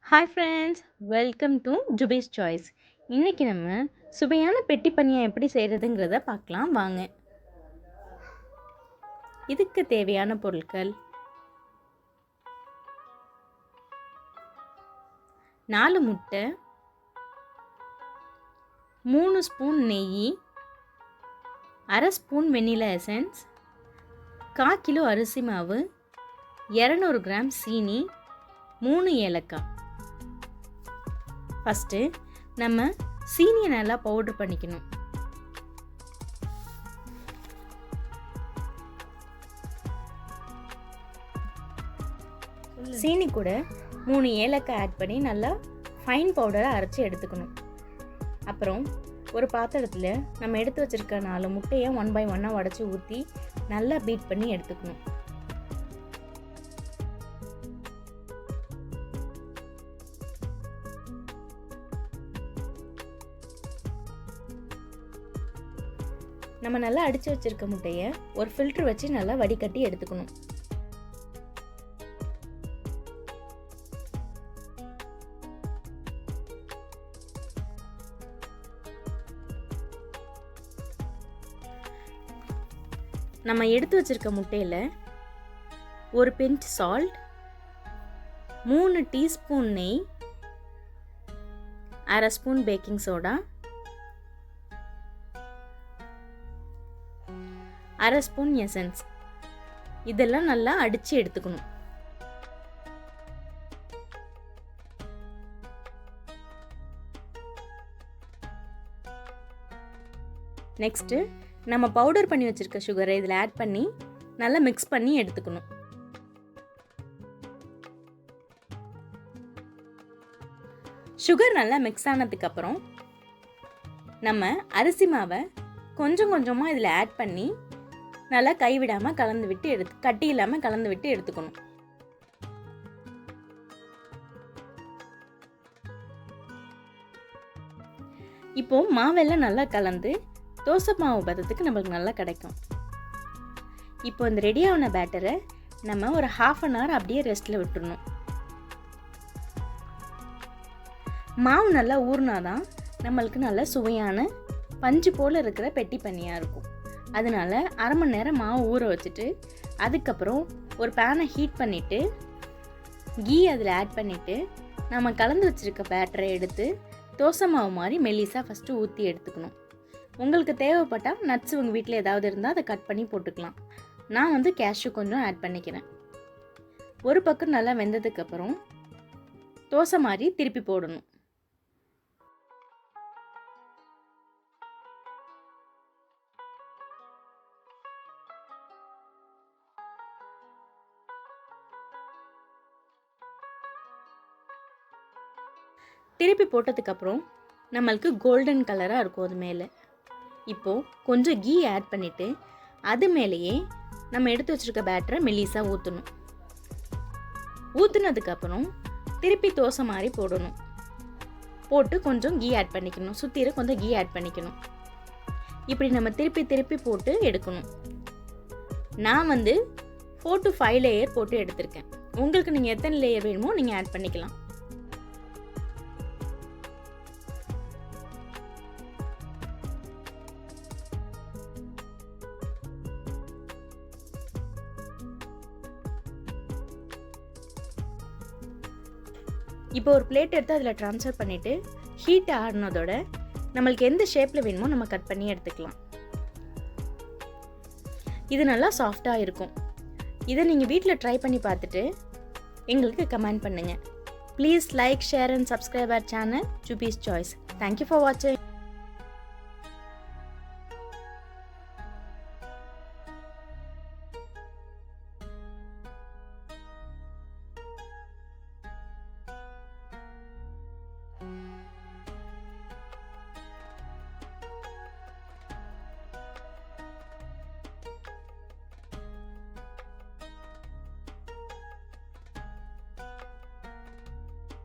Hi friends, welcome to Jubi's Choice. இன்றைக்கி நம்ம சுவையான பெட்டி பணியை எப்படி செய்கிறதுங்கிறத பார்க்கலாம் வாங்க. இதுக்கு தேவையான பொருட்கள்: 4 முட்டை, 3 ஸ்பூன் நெய், அரை ஸ்பூன் வெண்ணிலா எசன்ஸ், 1/4 கிலோ அரிசி மாவு, 200 கிராம் சீனி, 3 ஏலக்காய். ஃபஸ்ட்டு நம்ம சீனியை நல்லா பவுட்ரு பண்ணிக்கணும். சீனி கூட 3 ஏலக்காய் ஆட் பண்ணி நல்லா ஃபைன் பவுடரை அரைச்சி எடுத்துக்கணும். அப்புறம் ஒரு பாத்திரத்தில் நம்ம எடுத்து வச்சுருக்க 4 முட்டையை 1 by 1 உடச்சி ஊற்றி நல்லா பீட் பண்ணி எடுத்துக்கணும். நம்ம நல்லா அடித்து வச்சுருக்க முட்டையை ஒரு ஃபில்ட்ரு வச்சு நல்லா வடிகட்டி எடுத்துக்கணும். நம்ம எடுத்து வச்சுருக்க முட்டையில் ஒரு பிஞ்ச் சால்ட், 3 டீஸ்பூன் நெய், அரை ஸ்பூன் பேக்கிங் சோடா, அரை ஸ்பூன் எசன்ஸ் இதெல்லாம் நல்லா அடித்து எடுத்துக்கணும். நெக்ஸ்ட்டு நம்ம பவுடர் பண்ணி வச்சுருக்க சுகரை இதில் ஆட் பண்ணி நல்லா மிக்ஸ் பண்ணி எடுத்துக்கணும். சுகர் நல்லா மிக்ஸ் ஆனதுக்கப்புறம் நம்ம அரிசி மாவை கொஞ்சம் கொஞ்சமாக இதில் ஆட் பண்ணி நல்லா கைவிடாமல் கலந்து விட்டு கட்டி இல்லாமல் கலந்து விட்டு எடுத்துக்கணும். இப்போ மாவெல்லாம் நல்லா கலந்து தோசை மாவு பதத்துக்கு நம்மளுக்கு நல்லா கிடைக்கும். இப்போ இந்த ரெடியான பேட்டரை நம்ம ஒரு 1/2 hour அப்படியே ரெஸ்ட்டில் விட்டுடணும். மாவு நல்லா ஊறினாதான் நம்மளுக்கு நல்ல சுவையான பஞ்சு போல் இருக்கிற பெட்டி பனியாக இருக்கும். அதனால் அரை மணி நேரம் மாவு ஊற வச்சுட்டு அதுக்கப்புறம் ஒரு பேனை ஹீட் பண்ணிவிட்டு கீ அதில் ஆட் பண்ணிவிட்டு நம்ம கலந்து வச்சுருக்க பேட்டரை எடுத்து தோசை மாவு மாதிரி மெல்லிஸாக ஃபஸ்ட்டு ஊற்றி எடுத்துக்கணும். உங்களுக்கு தேவைப்பட்டால் நட்ஸ் உங்கள் வீட்டில் ஏதாவது இருந்தால் அதை கட் பண்ணி போட்டுக்கலாம். நான் கேஷ்யூ கொஞ்சம் ஆட் பண்ணிக்கிறேன். ஒரு பக்கம் நல்லா வெந்ததுக்கப்புறம் தோசை மாதிரி திருப்பி போடணும். திருப்பி போட்டதுக்கப்புறம் நம்மளுக்கு கோல்டன் கலராக இருக்கும் அது மேலே. இப்போது கொஞ்சம் கீ ஆட் பண்ணிவிட்டு அது மேலேயே நம்ம எடுத்து வச்சுருக்க பேட்டரை மெல்லிஸாக ஊற்றணும். ஊற்றுனதுக்கப்புறம் திருப்பி தோசை மாதிரி போடணும். போட்டு கொஞ்சம் கீ ஆட் பண்ணிக்கணும். சுற்றிர கொஞ்சம் கீ ஆட் பண்ணிக்கணும். இப்படி நம்ம திருப்பி திருப்பி போட்டு எடுக்கணும். நான் 4 to 5 லேயர் போட்டு எடுத்திருக்கேன். உங்களுக்கு நீங்கள் எத்தனை லேயர் வேணுமோ நீங்கள் ஆட் பண்ணிக்கலாம். இப்போ ஒரு பிளேட் எடுத்து அதில் ட்ரான்ஸ்ஃபர் பண்ணிவிட்டு ஹீட் ஆடினதோட நம்மளுக்கு எந்த ஷேப்பில் வேணுமோ நம்ம கட் பண்ணி எடுத்துக்கலாம். இது நல்லா சாஃப்டாக இருக்கும். இதை நீங்கள் வீட்டில் ட்ரை பண்ணி பார்த்துட்டு எங்களுக்கு கமெண்ட் பண்ணுங்கள். Please like, share and subscribe our channel Jubi's Choice. Thank you for வாட்சிங்.